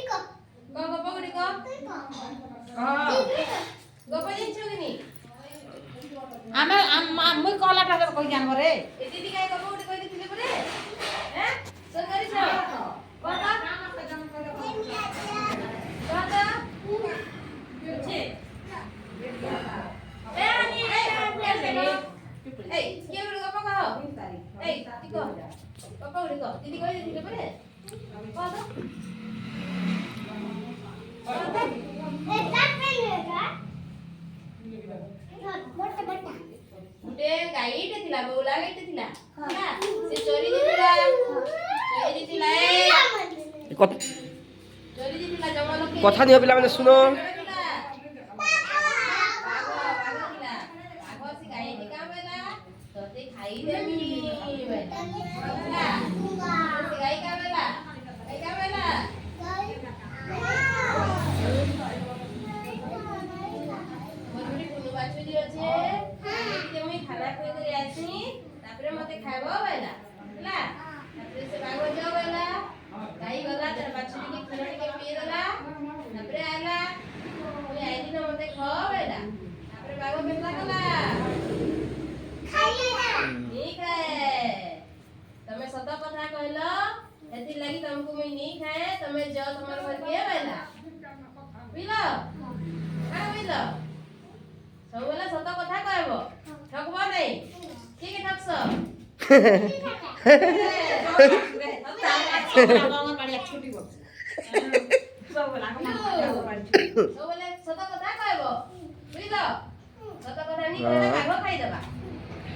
गप गुडी क गप जानिछु कि नि आमे मुई कलाटा कहि जानबो रे ए दीदी काय गप गुडी कहि दिथिले परे हैं सो करिस कोता कोता छे ए अनि ए के गुडी गप कह ए तिको गप गुडी क दीदी कहि दिथिले परे कोता गुटे गाईटे थिला बोला गाईटे थिला ना से चोरी दिथिला चोरी दिथिला जंगल के কথা নিও পিলা মানে শুনো खाना खोई कर आसी तापरे मते खाइबो बैला हला तापरे से बागो जाओ बैला गाई गला तर बाछुरी के खीर के पी देला तापरे आला ओई आई दिन मते खो बैला तापरे बागो केतला गला खाइले ना ठीक है तमे सत कथा कहलो एति लागि तुमको मैं नहीं खाए तमे जाओ तुम्हारे घर के बैला बिलो का बिलो सबला सत कथा कहबो ठकबो नहीं के ठकस सबला सत कथा कहबो बुझलो सत कथा नहीं कहले भागो खाई देबा